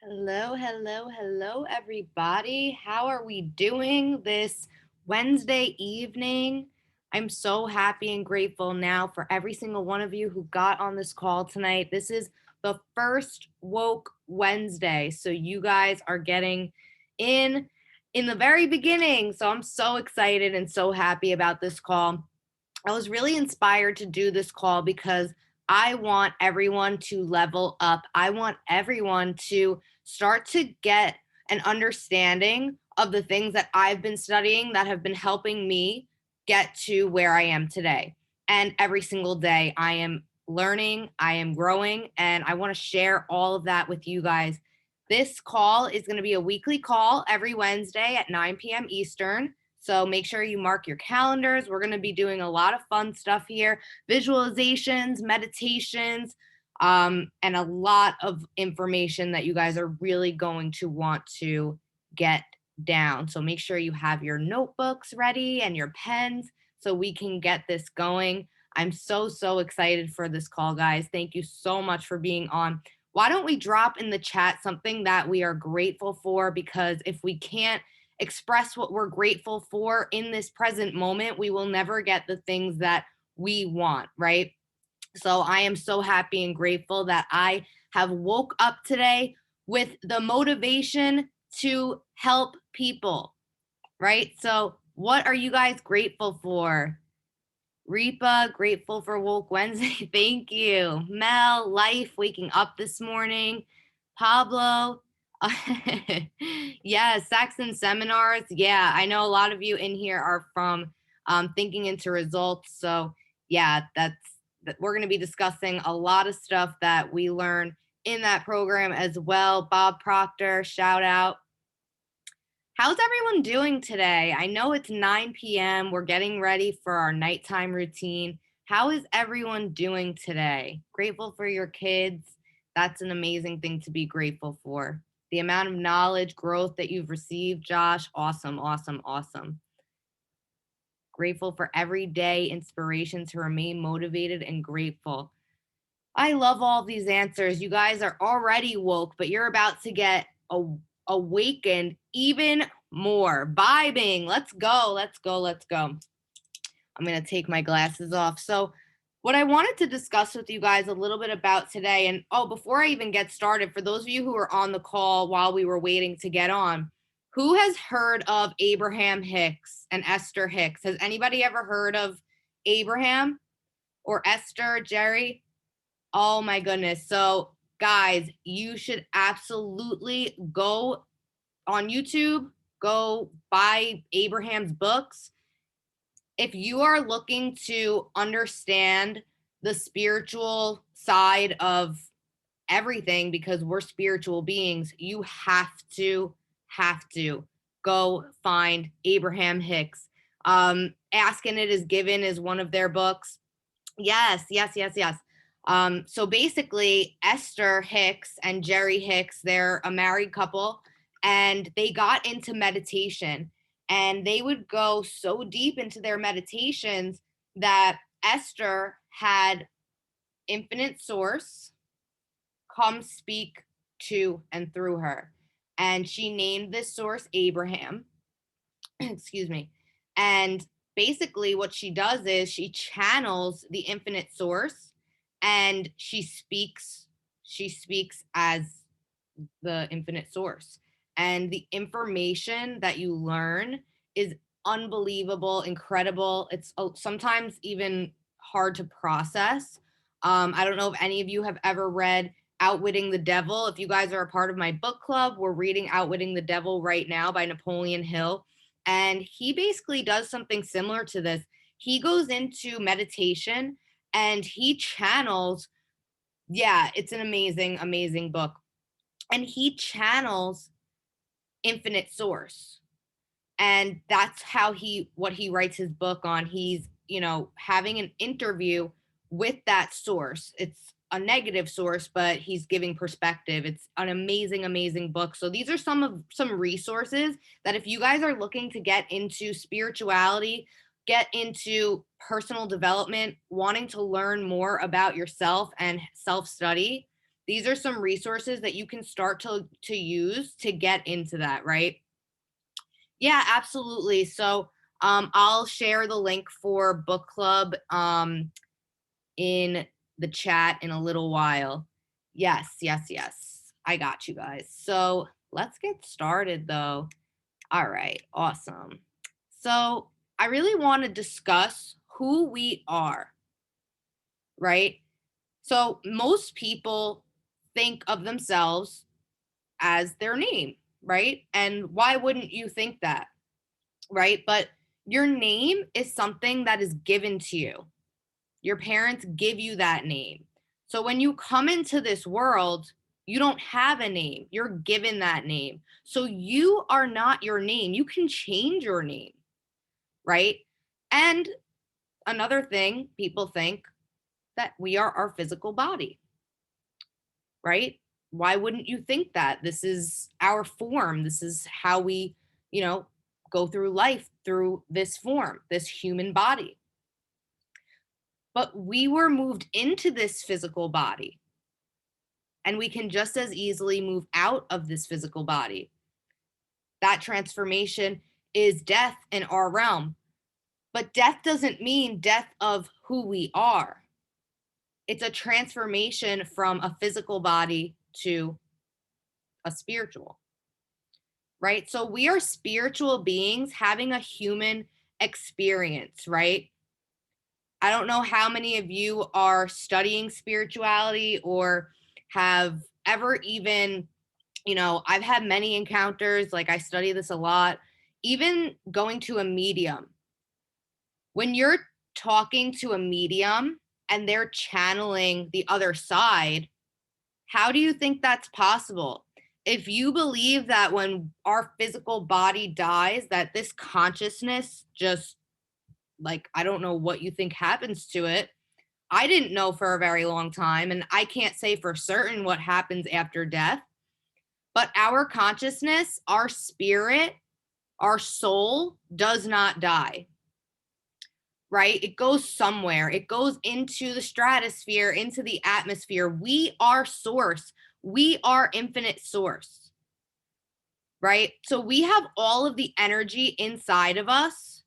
Hello, hello, hello, everybody. How are we doing this Wednesday evening? I'm so happy and grateful now for every single one of you who got on this call tonight. This is the first Woke Wednesday. So you guys are getting in the very beginning. So I'm so excited and so happy about this call. I was really inspired to do this call because I want everyone to level up. I want everyone to start to get an understanding of the things that I've been studying that have been helping me get to where I am today. And every single day, I am learning, I am growing, and I want to share all of that with you guys. This call is going to be a weekly call every Wednesday at 9 p.m. Eastern. So make sure you mark your calendars. We're going to be doing a lot of fun stuff here, visualizations, meditations, and a lot of information that you guys are really going to want to get down. So make sure you have your notebooks ready and your pens so we can get this going. I'm so excited for this call, guys. Thank you so much for being on. Why don't we drop in the chat something that we are grateful for? Because if we can't express what we're grateful for in this present moment, we will never get the things that we want, right? So I am so happy and grateful that I have woke up today with the motivation to help people, right? So what are you guys grateful for? Reepa, grateful for Woke Wednesday. Thank you. Mel, life, waking up this morning. Pablo, yeah, Saxon seminars. Yeah, I know a lot of you in here are from Thinking into Results. So, yeah, we're going to be discussing a lot of stuff that we learn in that program as well. Bob Proctor, shout out. How's everyone doing today? I know it's 9 p.m. We're getting ready for our nighttime routine. How is everyone doing today? Grateful for your kids. That's an amazing thing to be grateful for. The amount of knowledge, growth that you've received, Josh, awesome, awesome, awesome. Grateful for everyday inspiration to remain motivated and grateful. I love all these answers. You guys are already woke, but you're about to get awakened even more. Vibing. Let's go. Let's go. Let's go. I'm going to take my glasses off. So, what I wanted to discuss with you guys a little bit about today, and before I even get started, for those of you who were on the call while we were waiting to get on, who has heard of Abraham Hicks and Esther Hicks? Has anybody ever heard of Abraham or Esther, Jerry? Oh my goodness. So, guys, you should absolutely go on YouTube, go buy Abraham's books. If you are looking to understand the spiritual side of everything, because we're spiritual beings, you have to go find Abraham Hicks. Ask and It Is Given is one of their books. Yes, yes, yes, yes. So basically, Esther Hicks and Jerry Hicks, they're a married couple, and they got into meditation. And they would go so deep into their meditations that Esther had infinite source come speak to and through her. And she named this source Abraham. Excuse me. And basically, what she does is she channels the infinite source and she speaks as the infinite source. And the information that you learn is unbelievable, incredible. It's sometimes even hard to process. I don't know if any of you have ever read Outwitting the Devil. If you guys are a part of my book club, we're reading Outwitting the Devil right now by Napoleon Hill. And he basically does something similar to this. He goes into meditation and he channels, yeah, it's an amazing, amazing book. And he channels infinite source. And that's how what he writes his book on. He's, having an interview with that source. It's a negative source, but he's giving perspective. It's an amazing, amazing book. So these are some resources that if you guys are looking to get into spirituality, get into personal development, wanting to learn more about yourself and self-study, these are some resources that you can start to use to get into that, right? Yeah, absolutely. So I'll share the link for book club in the chat in a little while. Yes, yes, yes. I got you guys. So let's get started though. All right, awesome. So I really want to discuss who we are, right? So most people think of themselves as their name, right? And why wouldn't you think that, right? But your name is something that is given to you. Your parents give you that name. So when you come into this world, you don't have a name. You're given that name. So you are not your name. You can change your name, right? And another thing, people think that we are our physical body, right? Why wouldn't you think that? This is our form. This is how we, you know, go through life through this form, this human body. But we were moved into this physical body, and we can just as easily move out of this physical body. That transformation is death in our realm. But death doesn't mean death of who we are. It's a transformation from a physical body to a spiritual, right? So we are spiritual beings having a human experience, right? I don't know how many of you are studying spirituality or have ever even, I've had many encounters, like I study this a lot, even going to a medium. When you're talking to a medium and they're channeling the other side, how do you think that's possible? If you believe that when our physical body dies, that this consciousness just, like, I don't know what you think happens to it. I didn't know for a very long time, and I can't say for certain what happens after death. But our consciousness, our spirit, our soul does not die, right? It goes somewhere. It goes into the stratosphere, into the atmosphere. We are source. We are infinite source, right? So we have all of the energy inside of us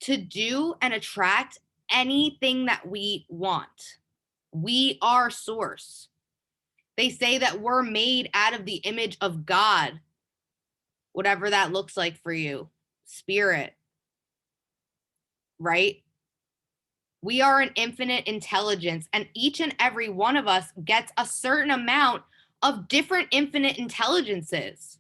to do and attract anything that we want. We are source. They say that we're made out of the image of God, whatever that looks like for you, spirit, right? We are an infinite intelligence, and each and every one of us gets a certain amount of different infinite intelligences.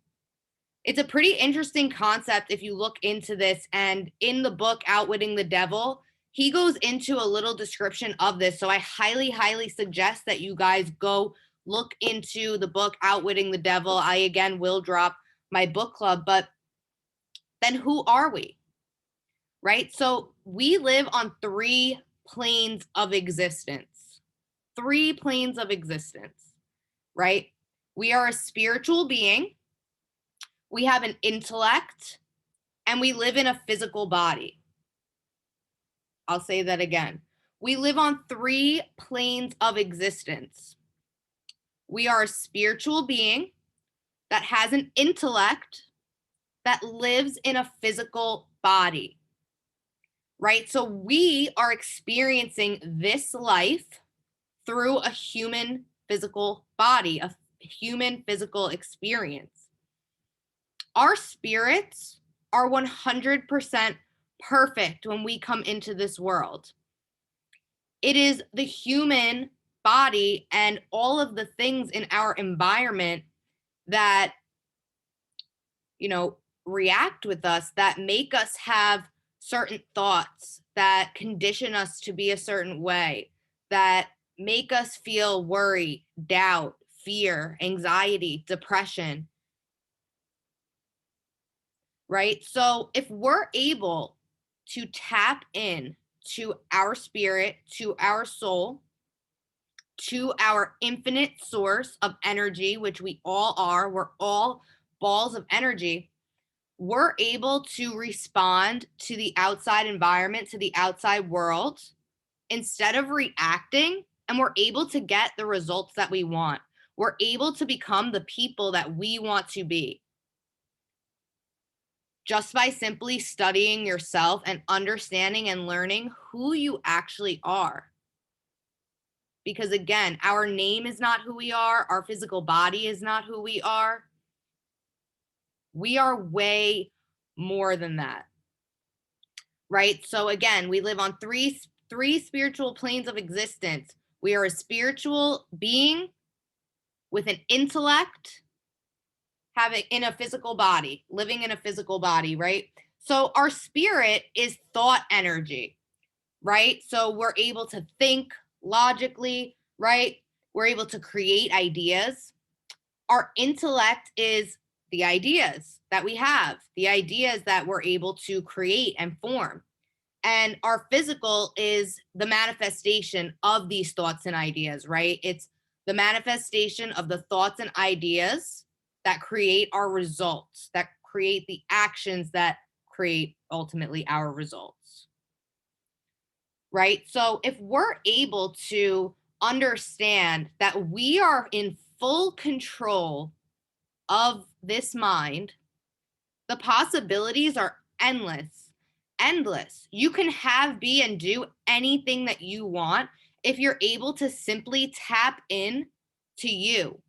It's a pretty interesting concept if you look into this. And in the book, Outwitting the Devil, he goes into a little description of this. So I highly, highly suggest that you guys go look into the book, Outwitting the Devil. I, again, will drop my book club. But then who are we? Right? So we live on 3 planes of existence. 3 planes of existence, right? We are a spiritual being, we have an intellect, and we live in a physical body. I'll say that again. We live on 3 planes of existence. We are a spiritual being that has an intellect that lives in a physical body, right? So we are experiencing this life through a human physical body, a human physical experience. Our spirits are 100% perfect when we come into this world. It is the human body and all of the things in our environment that, react with us, that make us have certain thoughts, that condition us to be a certain way, that make us feel worry, doubt, fear, anxiety, depression, right? So if we're able to tap in to our spirit, to our soul, to our infinite source of energy, which we all are, we're all balls of energy, we're able to respond to the outside environment, to the outside world, instead of reacting, and we're able to get the results that we want. We're able to become the people that we want to be just by simply studying yourself and understanding and learning who you actually are. Because again, our name is not who we are, our physical body is not who we are. We are way more than that. Right? So again, we live on three spiritual planes of existence. We are a spiritual being with an intellect, having in a physical body, living in a physical body, right? So our spirit is thought energy, right? So we're able to think logically, right? We're able to create ideas. Our intellect is the ideas that we have, the ideas that we're able to create and form. And our physical is the manifestation of these thoughts and ideas, right? It's the manifestation of the thoughts and ideas that create our results, that create the actions that create ultimately our results, right? So if we're able to understand that we are in full control of this mind, the possibilities are endless. You can have, be, and do anything that you want if you're able to simply tap in to you.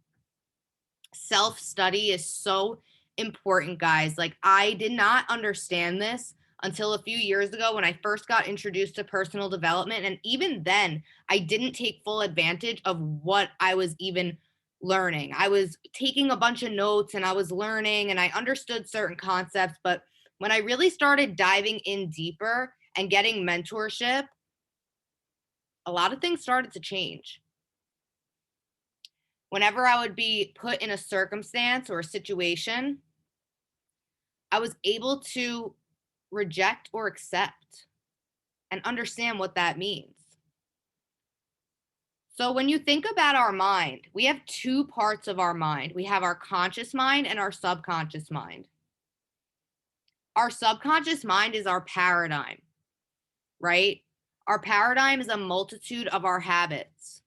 Self study is so important, guys. Like, I did not understand this until a few years ago when I first got introduced to personal development. And even then, I didn't take full advantage of what I was even learning. I was taking a bunch of notes and I was learning and I understood certain concepts. But when I really started diving in deeper and getting mentorship, a lot of things started to change. Whenever I would be put in a circumstance or a situation, I was able to reject or accept and understand what that means. So when you think about our mind, we have two parts of our mind. We have our conscious mind and our subconscious mind. Our subconscious mind is our paradigm, right? Our paradigm is a multitude of our habits,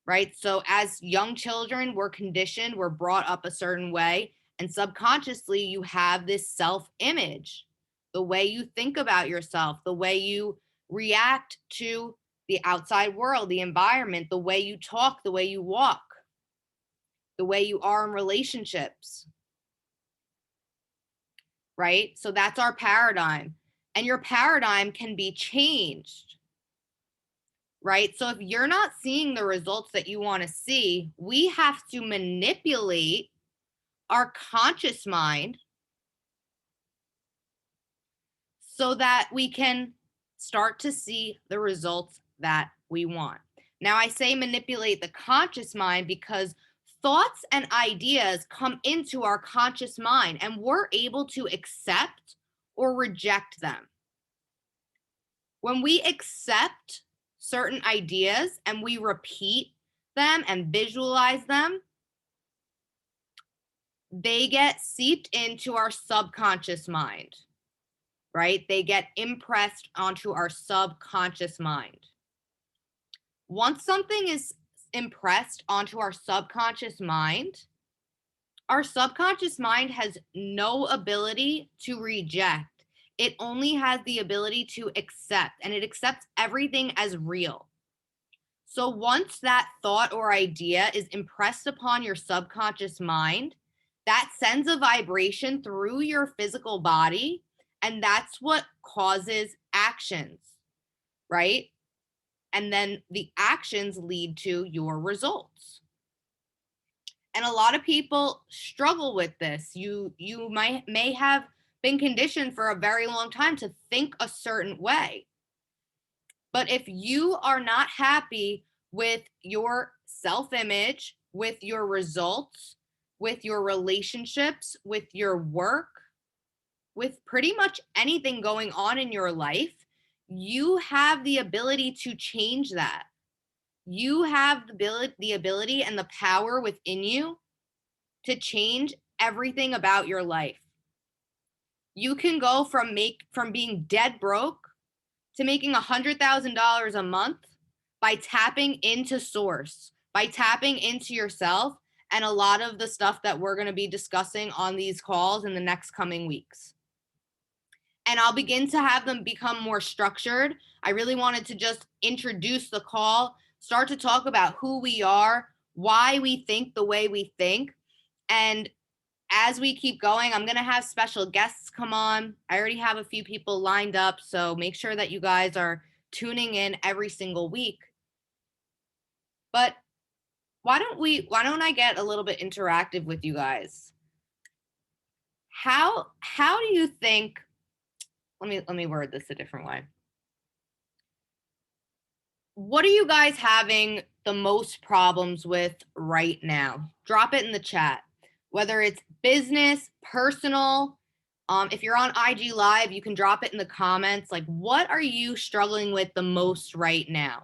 right? So as young children, we're conditioned, we're brought up a certain way, and subconsciously you have this self-image, the way you think about yourself, the way you react to the outside world, the environment, the way you talk, the way you walk, the way you are in relationships, right? So that's our paradigm. And your paradigm can be changed, right? So if you're not seeing the results that you want to see, we have to manipulate our conscious mind so that we can start to see the results that we want. Now, I say manipulate the conscious mind because thoughts and ideas come into our conscious mind and we're able to accept or reject them. When we accept certain ideas and we repeat them and visualize them, they get seeped into our subconscious mind, right? They get impressed onto our subconscious mind. Once something is impressed onto our subconscious mind has no ability to reject. It only has the ability to accept, and it accepts everything as real. So once that thought or idea is impressed upon your subconscious mind, that sends a vibration through your physical body, and that's what causes actions, right? And then the actions lead to your results. And a lot of people struggle with this. You may have been conditioned for a very long time to think a certain way. But if you are not happy with your self-image, with your results, with your relationships, with your work, with pretty much anything going on in your life, you have the ability to change that. You have the ability and the power within you to change everything about your life. You can go from being dead broke to making $100,000 a month by tapping into source, by tapping into yourself and a lot of the stuff that we're going to be discussing on these calls in the next coming weeks. And I'll begin to have them become more structured. I really wanted to just introduce the call, start to talk about who we are, why we think the way we think. And as we keep going, I'm going to have special guests come on. I already have a few people lined up, so make sure that you guys are tuning in every single week. But why don't I get a little bit interactive with you guys? How do you think, let me word this a different way. What are you guys having the most problems with right now? Drop it in the chat. Whether it's business, personal, if you're on IG Live, you can drop it in the comments. Like, what are you struggling with the most right now?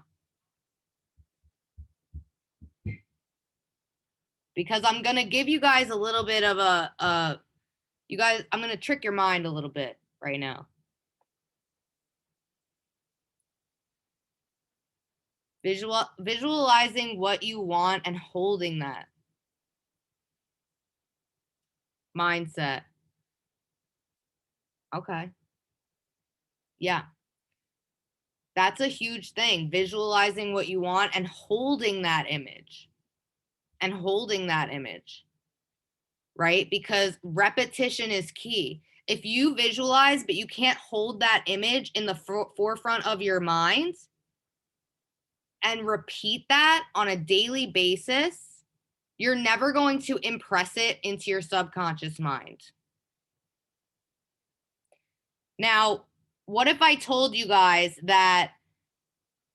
Because I'm going to give you guys a little bit of I'm going to trick your mind a little bit right now. Visualizing what you want and holding that mindset. Okay. Yeah. That's a huge thing. Visualizing what you want and holding that image. Right? Because repetition is key. If you visualize, but you can't hold that image in the forefront of your mind and repeat that on a daily basis, you're never going to impress it into your subconscious mind. Now, what if I told you guys that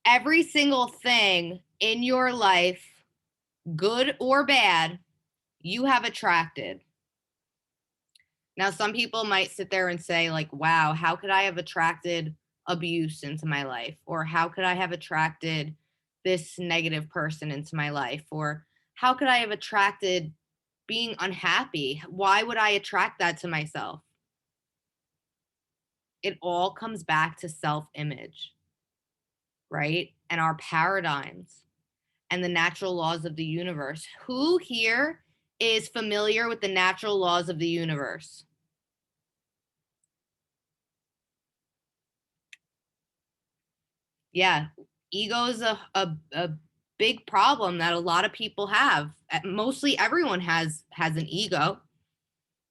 every single thing in your life, good or bad, you have attracted? Now, some people might sit there and say, like, wow, how could I have attracted abuse into my life? Or how could I have attracted this negative person into my life? Or how could I have attracted being unhappy? Why would I attract that to myself? It all comes back to self-image, right? And our paradigms and the natural laws of the universe. Who here is familiar with the natural laws of the universe? Yeah, ego is a big problem that a lot of people have. Mostly everyone has an ego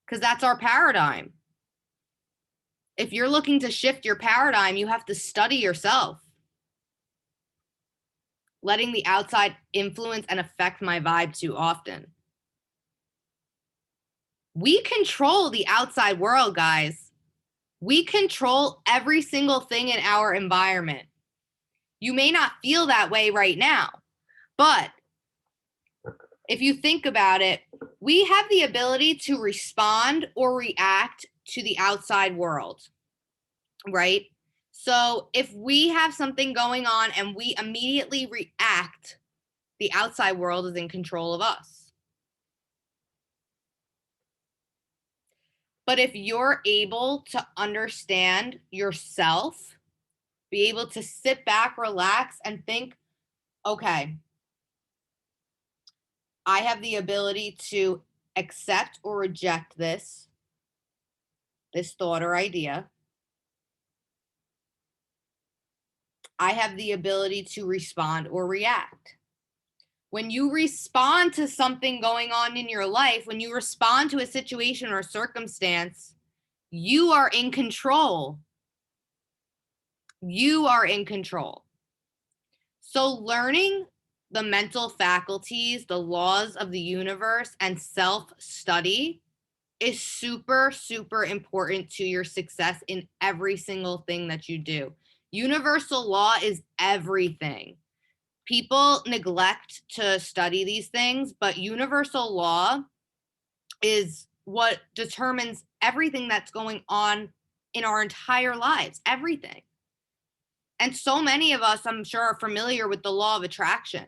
because that's our paradigm. If you're looking to shift your paradigm, you have to study yourself. Letting the outside influence and affect my vibe too often. We control the outside world, guys. We control every single thing in our environment. You may not feel that way right now, but if you think about it, we have the ability to respond or react to the outside world, right? So if we have something going on and we immediately react, the outside world is in control of us. But if you're able to understand yourself, be able to sit back, relax, and think, okay, I have the ability to accept or reject this thought or idea. I have the ability to respond or react. When you respond to something going on in your life, when you respond to a situation or circumstance, you are in control. You are in control. So learning the mental faculties, the laws of the universe, and self-study is super, super important to your success in every single thing that you do. Universal law is everything. People neglect to study these things, but universal law is what determines everything that's going on in our entire lives, everything. And so many of us, I'm sure, are familiar with the law of attraction,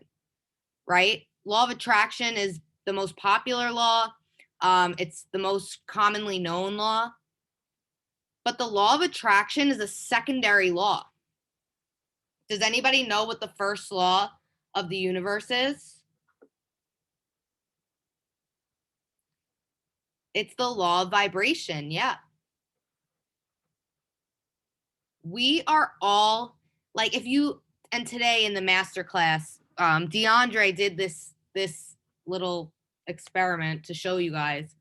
right? Law of attraction is the most popular law. It's the most commonly known law. But the law of attraction is a secondary law. Does anybody know what the first law of the universe is? It's the law of vibration. Yeah. We are all like, and today in the master class, DeAndre did this little experiment to show you guys.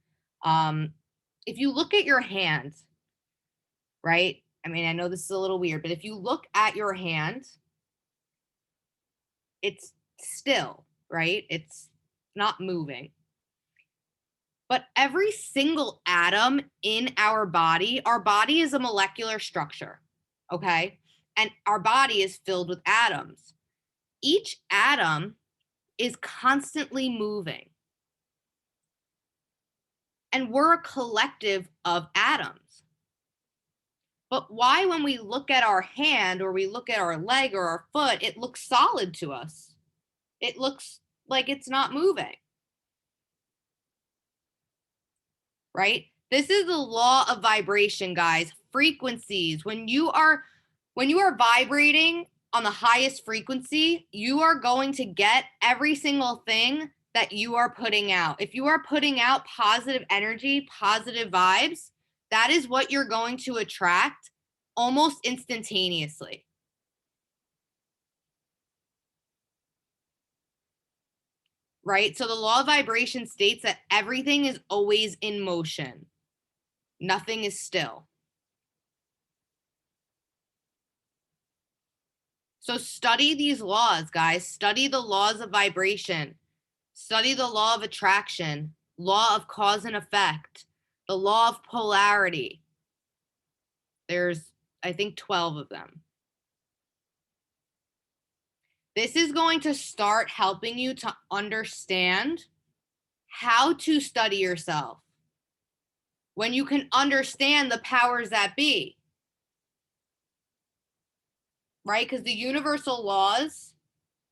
If you look at your hand, right? I mean, I know this is a little weird, but if you look at your hand, it's still, right? It's not moving. But every single atom in our body is a molecular structure, okay? And our body is filled with atoms. Each atom is constantly moving. And we're a collective of atoms. But why, when we look at our hand or we look at our leg or our foot, it looks solid to us? It looks like it's not moving. Right? This is the law of vibration, guys. Frequencies. When you are vibrating on the highest frequency, you are going to get every single thing that you are putting out. If you are putting out positive energy, positive vibes, that is what you're going to attract almost instantaneously. Right? So the law of vibration states that everything is always in motion. Nothing is still. So study these laws, guys. Study the laws of vibration. Study the law of attraction, law of cause and effect, the law of polarity. There's, I think, 12 of them. This is going to start helping you to understand how to study yourself. When you can understand the powers that be, right? Because the universal laws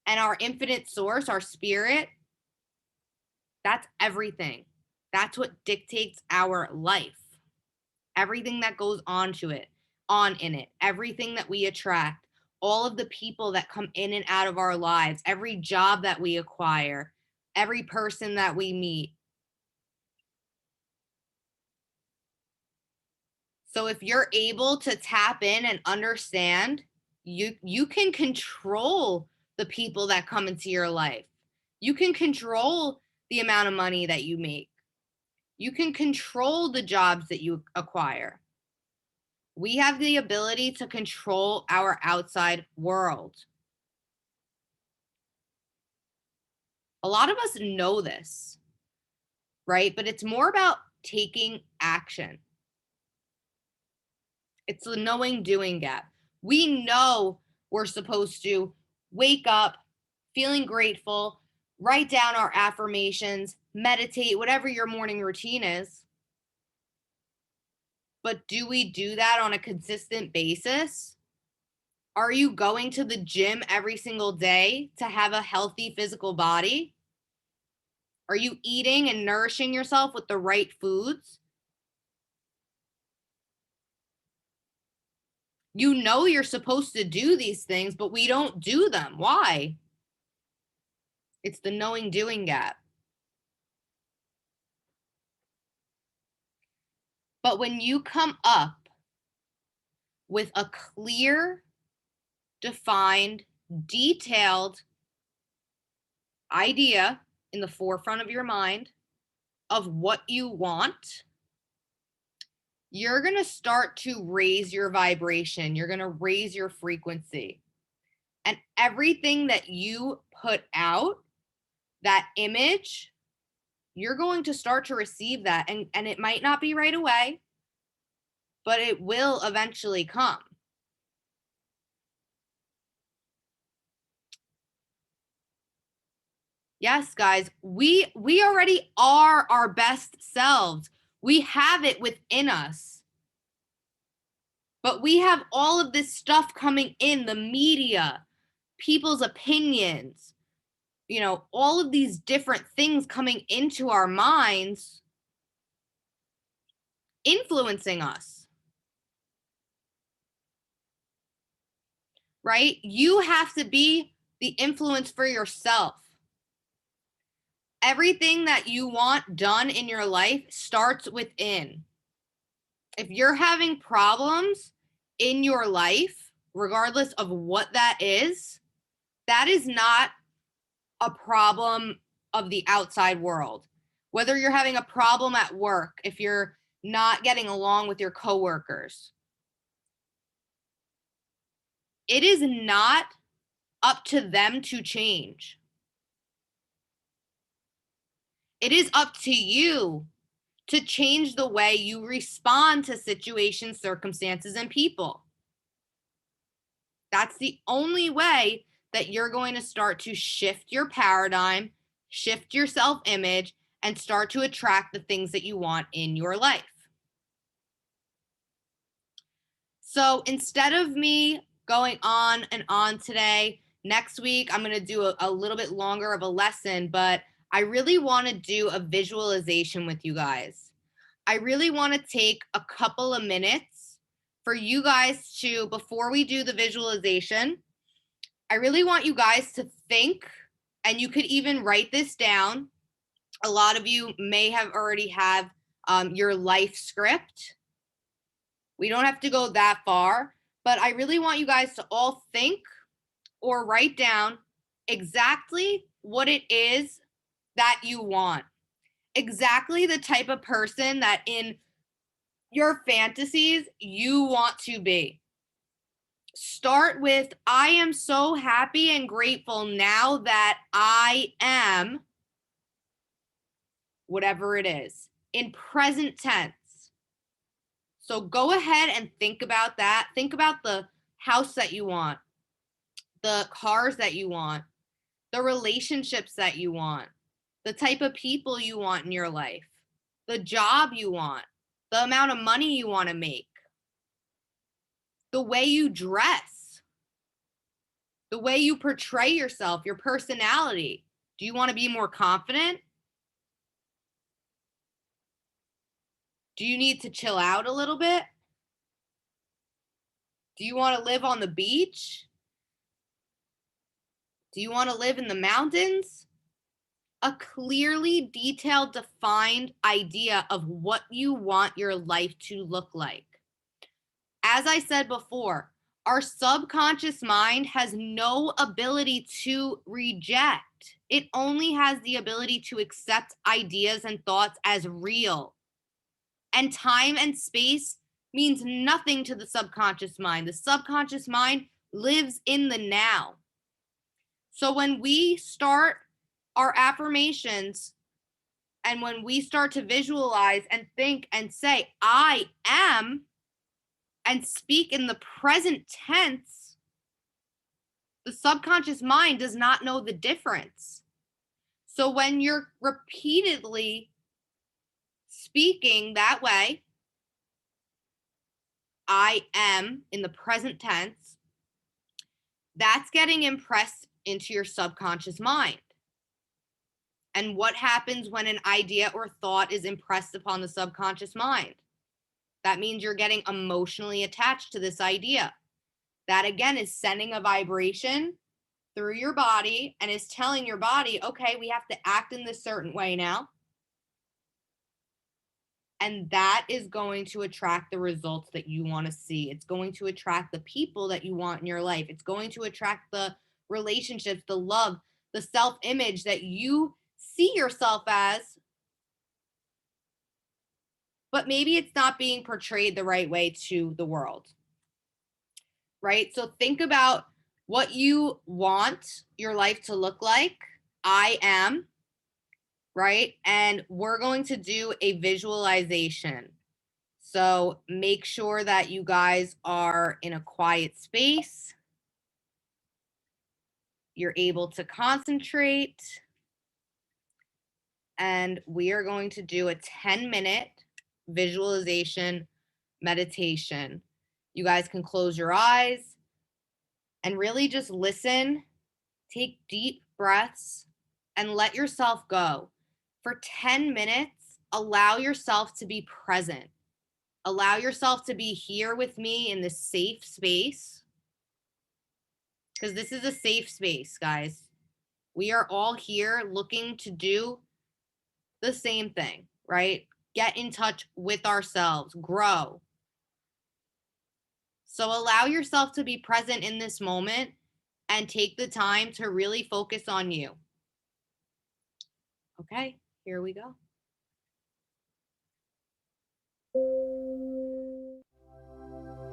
and our infinite source, our spirit, that's everything. That's what dictates our life. Everything that goes on in it, everything that we attract, all of the people that come in and out of our lives, every job that we acquire, every person that we meet. So if you're able to tap in and understand, you can control the people that come into your life. You can control the amount of money that you make. You can control the jobs that you acquire. We have the ability to control our outside world. A lot of us know this, right? But it's more about taking action. It's the knowing doing gap. We know we're supposed to wake up feeling grateful, write down our affirmations, meditate, whatever your morning routine is. But do we do that on a consistent basis? Are you going to the gym every single day to have a healthy physical body? Are you eating and nourishing yourself with the right foods? You know you're supposed to do these things, but we don't do them. Why? It's the knowing doing gap. But when you come up with a clear, defined, detailed idea in the forefront of your mind of what you want, you're going to start to raise your vibration. You're going to raise your frequency. And everything that you put out, that image, you're going to start to receive that. And it might not be right away, but it will eventually come. Yes, guys, we already are our best selves. We have it within us. But we have all of this stuff coming in, the media, people's opinions, all of these different things coming into our minds, influencing us. Right? You have to be the influence for yourself. Everything that you want done in your life starts within. If you're having problems in your life, regardless of what that is not a problem of the outside world. Whether you're having a problem at work, if you're not getting along with your coworkers, it is not up to them to change. It is up to you to change the way you respond to situations, circumstances, and people. That's the only way that you're going to start to shift your paradigm, shift your self-image, and start to attract the things that you want in your life. So instead of me going on and on today, next week I'm going to do a little bit longer of a lesson, but I really want to do a visualization with you guys. I really want to take a couple of minutes for you guys to, before we do the visualization, I really want you guys to think, and you could even write this down. A lot of you may have already have your life script. We don't have to go that far, but I really want you guys to all think or write down exactly what it is that you want. Exactly the type of person that in your fantasies you want to be. Start with, I am so happy and grateful now that I am whatever it is in present tense. So go ahead and think about that. Think about the house that you want, the cars that you want, the relationships that you want, the type of people you want in your life, the job you want, the amount of money you want to make, the way you dress, the way you portray yourself, your personality. Do you want to be more confident? Do you need to chill out a little bit? Do you want to live on the beach? Do you want to live in the mountains? A clearly detailed, defined idea of what you want your life to look like. As I said before, our subconscious mind has no ability to reject. It only has the ability to accept ideas and thoughts as real. And time and space means nothing to the subconscious mind. The subconscious mind lives in the now. So when we start our affirmations and when we start to visualize and think and say, I am, and speak in the present tense, the subconscious mind does not know the difference. So when you're repeatedly speaking that way, I am in the present tense, that's getting impressed into your subconscious mind. And what happens when an idea or thought is impressed upon the subconscious mind? That means you're getting emotionally attached to this idea. That again is sending a vibration through your body and is telling your body, okay, we have to act in this certain way now. And that is going to attract the results that you want to see. It's going to attract the people that you want in your life. It's going to attract the relationships, the love, the self-image that you see yourself as, but maybe it's not being portrayed the right way to the world. Right? So think about what you want your life to look like. I am, right? And we're going to do a visualization. So make sure that you guys are in a quiet space. You're able to concentrate. And we are going to do a 10-minute visualization meditation. You guys can close your eyes and really just listen, take deep breaths, and let yourself go. For 10 minutes, allow yourself to be present. Allow yourself to be here with me in this safe space. Because this is a safe space, guys. We are all here looking to do the same thing, right? Get in touch with ourselves, grow. So allow yourself to be present in this moment and take the time to really focus on you. Okay, here we go.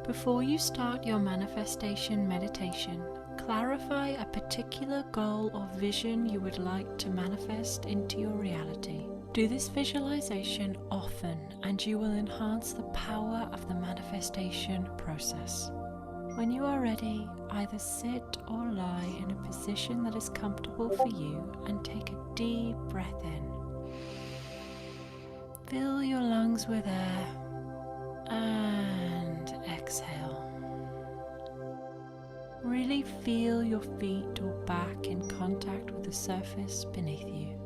Before you start your manifestation meditation, clarify a particular goal or vision you would like to manifest into your reality. Do this visualization often and you will enhance the power of the manifestation process. When you are ready, either sit or lie in a position that is comfortable for you and take a deep breath in. Fill your lungs with air and exhale. Really feel your feet or back in contact with the surface beneath you.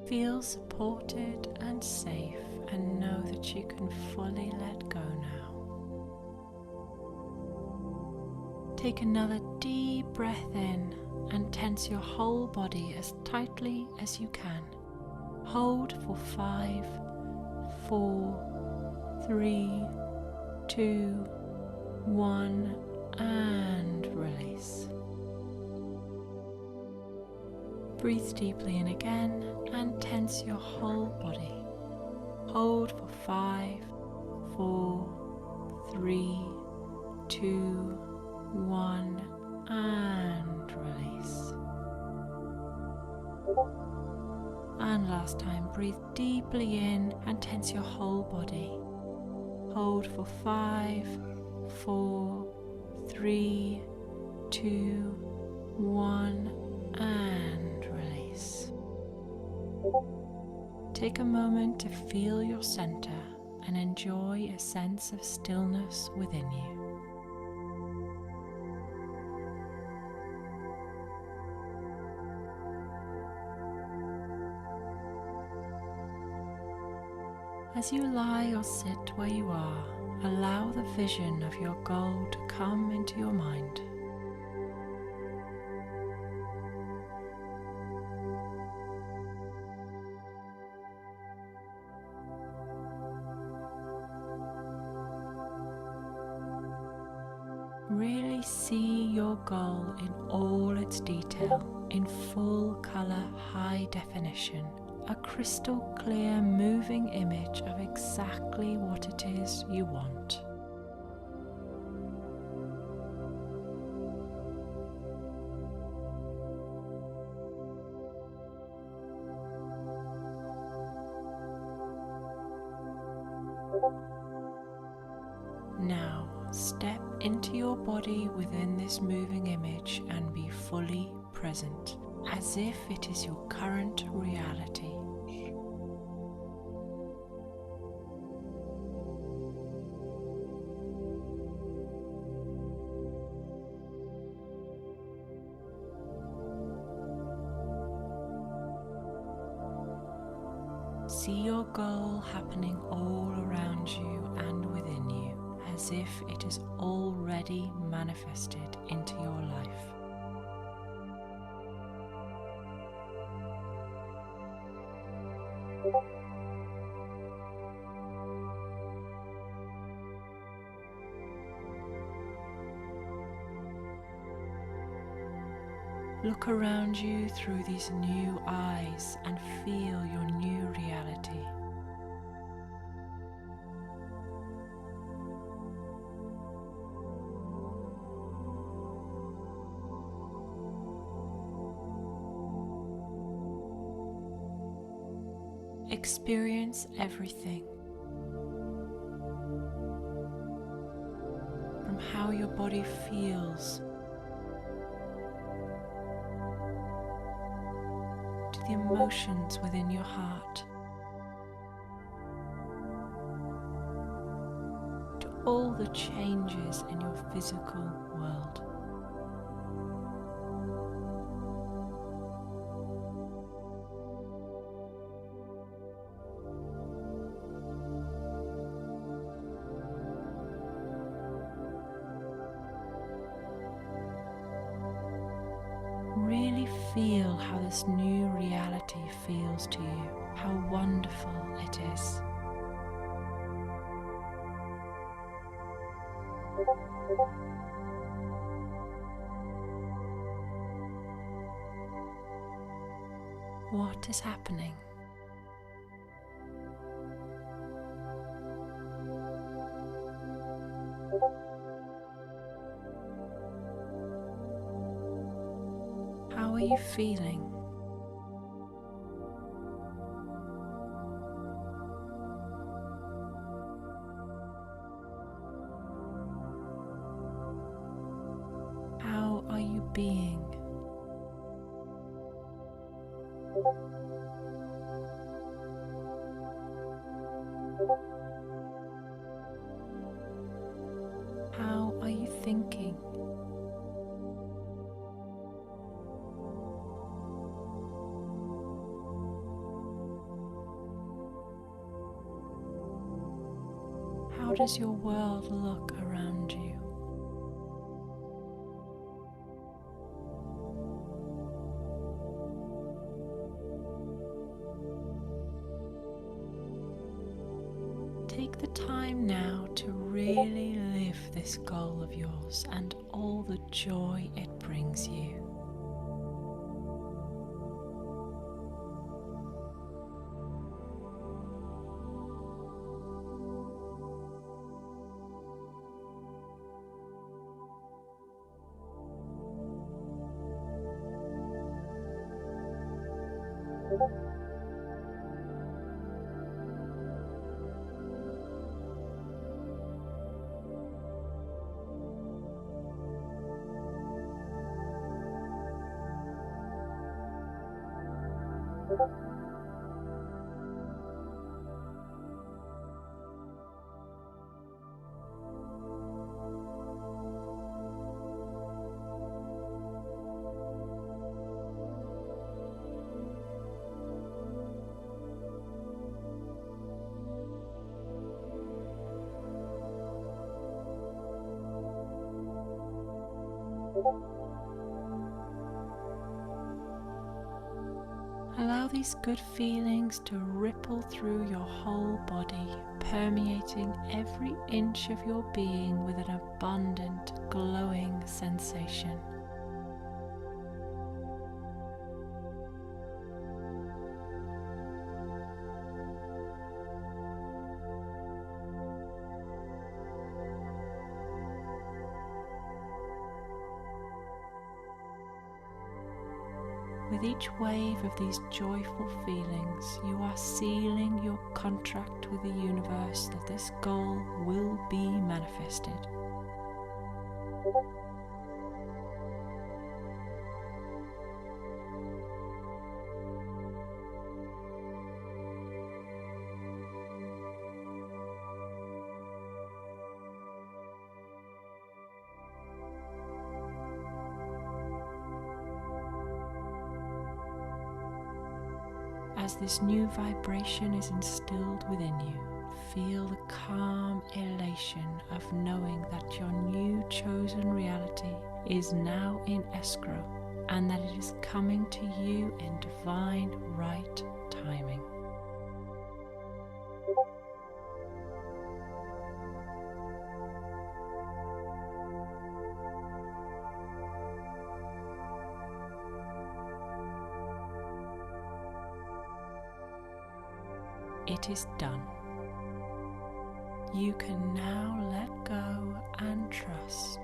Feel supported and safe and know that you can fully let go now. Take another deep breath in and tense your whole body as tightly as you can. Hold for 5, 4, 3, 2, 1 and release. Breathe deeply in again and tense your whole body. Hold for 5, 4, 3, 2, 1 and release. And last time, breathe deeply in and tense your whole body. Hold for 5, 4, 3, 2, 1 and release. Take a moment to feel your center and enjoy a sense of stillness within you. As you lie or sit where you are, allow the vision of your goal to come into your mind. Really see your goal in all its detail, in full color, high definition. A crystal clear moving image of exactly what it is you want. Now step into your body within this moving image and be fully present, as if it is your current reality. See your goal happening all around you and within you, as if it is already manifested into your life. Look around you through these new eyes and feel your new reality. Experience everything, from how your body feels to the emotions within your heart, to all the changes in your physical world. Really feel feel how this new reality feels to you, how wonderful it is. What is happening? How are you feeling? How are you being? How are you thinking? How does your world look around you? Take the time now to really live this goal of yours and all the joy it brings you. Allow these good feelings to ripple through your whole body, permeating every inch of your being with an abundant, glowing sensation. With each wave of these joyful feelings, you are sealing your contract with the universe that this goal will be manifested. As this new vibration is instilled within you, feel the calm elation of knowing that your new chosen reality is now in escrow and that it is coming to you in divine right timing. It is done. You can now let go and trust.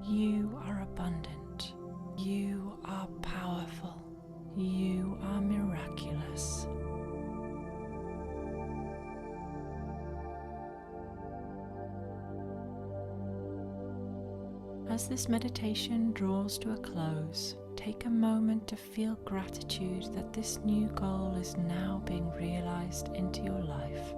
You are abundant. You are powerful. You are miraculous. As this meditation draws to a close, take a moment to feel gratitude that this new goal is now being realized into your life.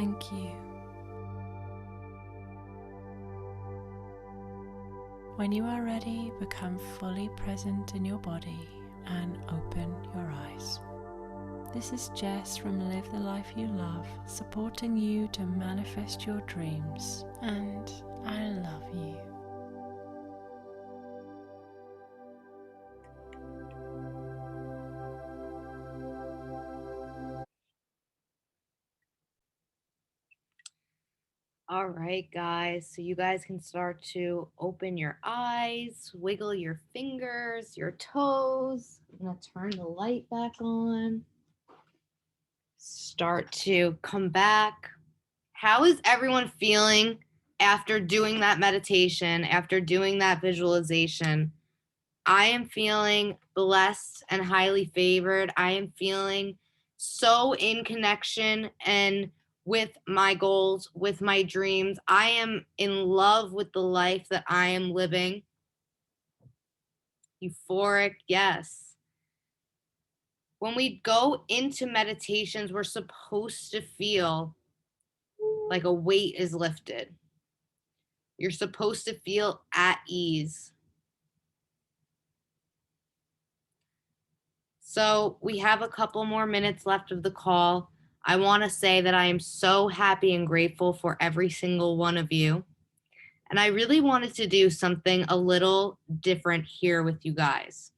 Thank you. When you are ready, become fully present in your body and open your eyes. This is Jess from Live the Life You Love, supporting you to manifest your dreams, and I love you. All right, guys. So you guys can start to open your eyes, wiggle your fingers, your toes. I'm going to turn the light back on. Start to come back. How is everyone feeling after doing that meditation, after doing that visualization? I am feeling blessed and highly favored. I am feeling so in connection and with my goals, with my dreams. I am in love with the life that I am living. Euphoric, yes. When we go into meditations, we're supposed to feel like a weight is lifted. You're supposed to feel at ease. So we have a couple more minutes left of the call. I want to say that I am so happy and grateful for every single one of you. And I really wanted to do something a little different here with you guys.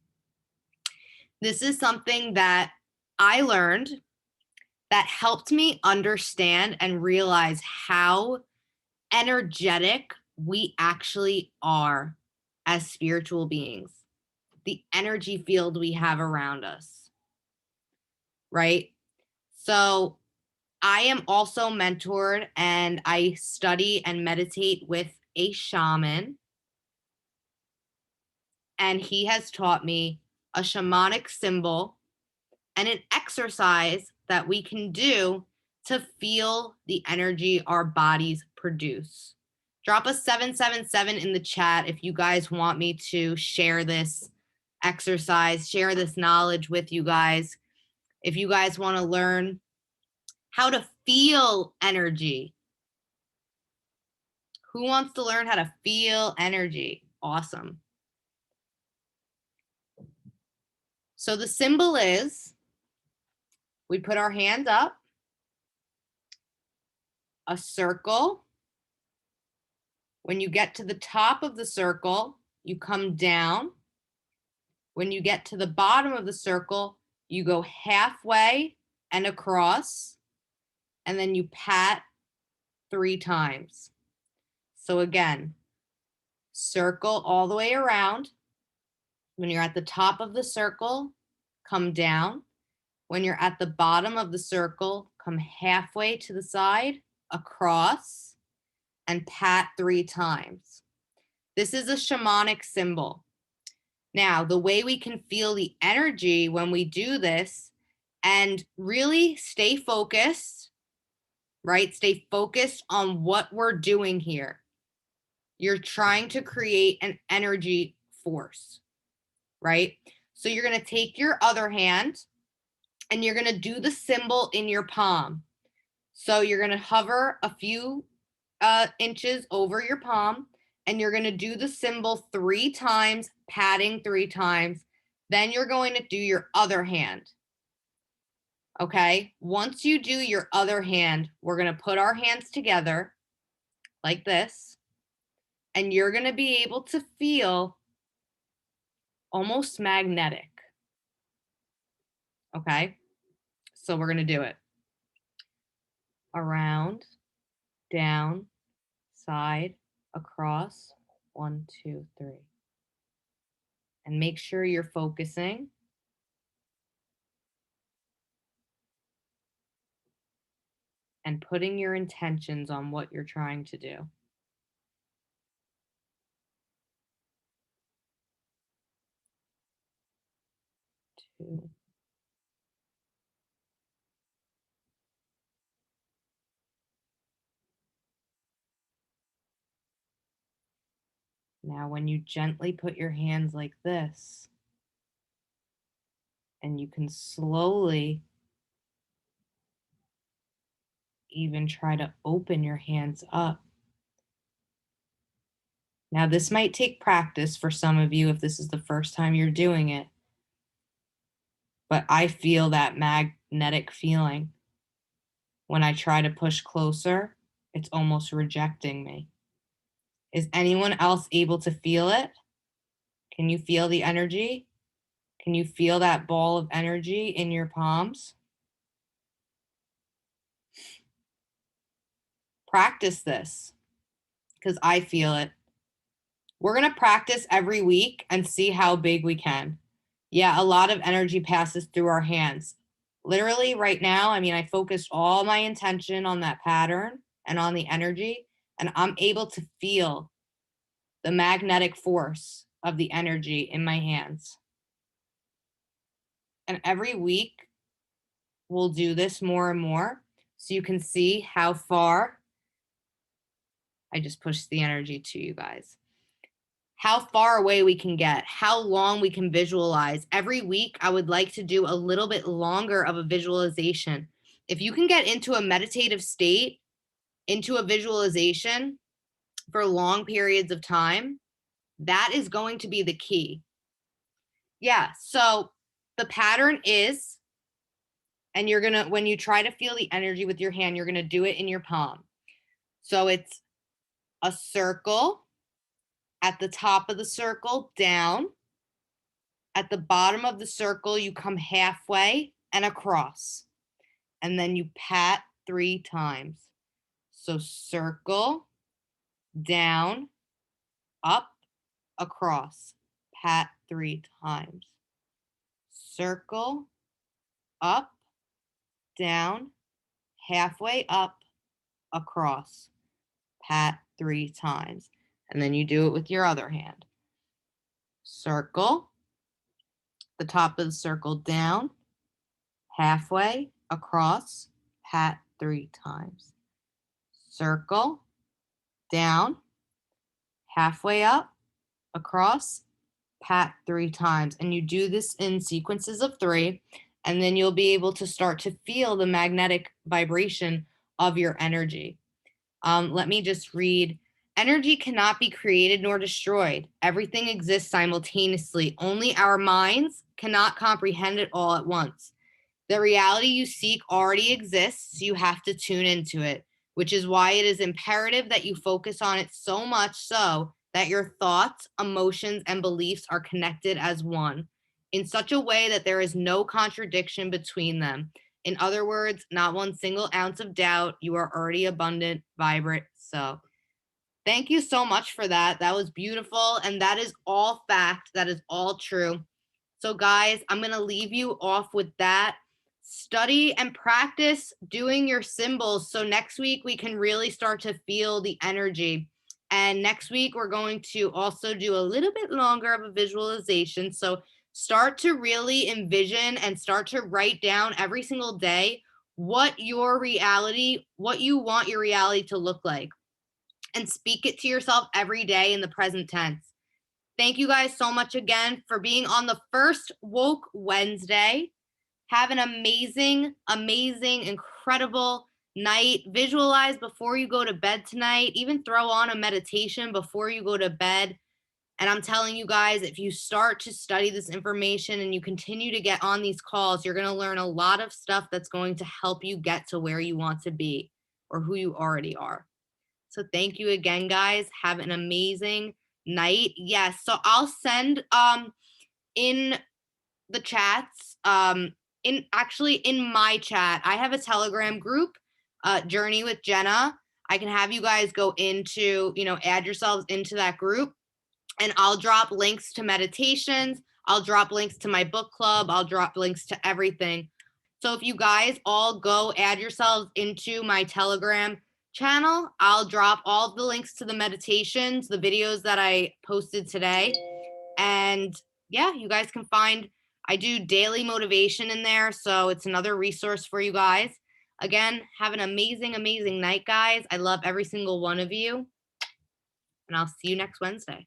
This is something that I learned that helped me understand and realize how energetic we actually are as spiritual beings, the energy field we have around us, right? So I am also mentored and I study and meditate with a shaman. And he has taught me a shamanic symbol and an exercise that we can do to feel the energy our bodies produce. Drop a 777 in the chat if you guys want me to share this exercise, share this knowledge with you guys. If you guys want to learn how to feel energy. Who wants to learn how to feel energy? Awesome. So the symbol is, we put our hand up, a circle. When you get to the top of the circle, you come down. When you get to the bottom of the circle, you go halfway and across, and then you pat 3 times. So again, circle all the way around. When you're at the top of the circle, come down. When you're at the bottom of the circle, come halfway to the side, across, and pat 3 times. This is a shamanic symbol. Now, the way we can feel the energy when we do this and really stay focused, right? Stay focused on what we're doing here. You're trying to create an energy force, right? So you're going to take your other hand and you're going to do the symbol in your palm. So you're going to hover a few inches over your palm and you're going to do the symbol 3 times, patting 3 times. Then you're going to do your other hand. Okay? Once you do your other hand, we're going to put our hands together like this. And you're going to be able to feel almost magnetic. Okay? So we're going to do it. Around, down, side, across, 1, 2, 3. And make sure you're focusing. And putting your intentions on what you're trying to do. 2. Now, when you gently put your hands like this, and you can slowly even try to open your hands up. Now, this might take practice for some of you if this is the first time you're doing it, but I feel that magnetic feeling. When I try to push closer, it's almost rejecting me. Is anyone else able to feel it? Can you feel the energy? Can you feel that ball of energy in your palms? Practice this because I feel it. We're going to practice every week and see how big we can. Yeah, a lot of energy passes through our hands. Literally, right now, I mean, I focused all my intention on that pattern and on the energy, and I'm able to feel the magnetic force of the energy in my hands. And every week, we'll do this more and more so you can see how far I just pushed the energy to you guys. How far away we can get, how long we can visualize. Every week, I would like to do a little bit longer of a visualization. If you can get into a meditative state, into a visualization for long periods of time, that is going to be the key. Yeah, so the pattern is, and you're gonna, when you try to feel the energy with your hand, you're gonna do it in your palm. So it's a circle, at the top of the circle, down. At the bottom of the circle, you come halfway and across. And then you pat 3 times. So circle, down, up, across. Pat 3 times. Circle, up, down, halfway up, across. Pat 3 times. And then you do it with your other hand. Circle, the top of the circle down, halfway, across, pat 3 times. Circle, down, halfway up, across, pat 3 times. And you do this in sequences of 3, and then you'll be able to start to feel the magnetic vibration of your energy. Let me just read. Energy cannot be created nor destroyed. Everything exists simultaneously. Only our minds cannot comprehend it all at once. The reality you seek already exists. You have to tune into it, which is why it is imperative that you focus on it so much so that your thoughts, emotions, and beliefs are connected as one in such a way that there is no contradiction between them. In other words, not one single ounce of doubt. You are already abundant, vibrant. So, thank you so much for that. That was beautiful. And that is all fact. That is all true. So, guys, I'm going to leave you off with that. Study and practice doing your symbols. So, next week, we can really start to feel the energy. And next week, we're going to also do a little bit longer of a visualization. So, start to really envision and start to write down every single day what your reality, what you want your reality to look like, and speak it to yourself every day in the present tense. Thank you guys so much again for being on the first Woke Wednesday. Have an amazing, amazing, incredible night. Visualize before you go to bed tonight. Even throw on a meditation before you go to bed. And I'm telling you guys, if you start to study this information and you continue to get on these calls, you're going to learn a lot of stuff that's going to help you get to where you want to be or who you already are. So thank you again, guys. Have an amazing night. Yes. So I'll send in the chats, in my chat, I have a Telegram group, Journey with Jenna. I can have you guys go into, add yourselves into that group, and I'll drop links to meditations. I'll drop links to my book club. I'll drop links to everything. So if you guys all go add yourselves into my Telegram channel, I'll drop all the links to the meditations, the videos that I posted today. And yeah, you guys can find, I do daily motivation in there. So it's another resource for you guys. Again, have an amazing, amazing night, guys. I love every single one of you. And I'll see you next Wednesday.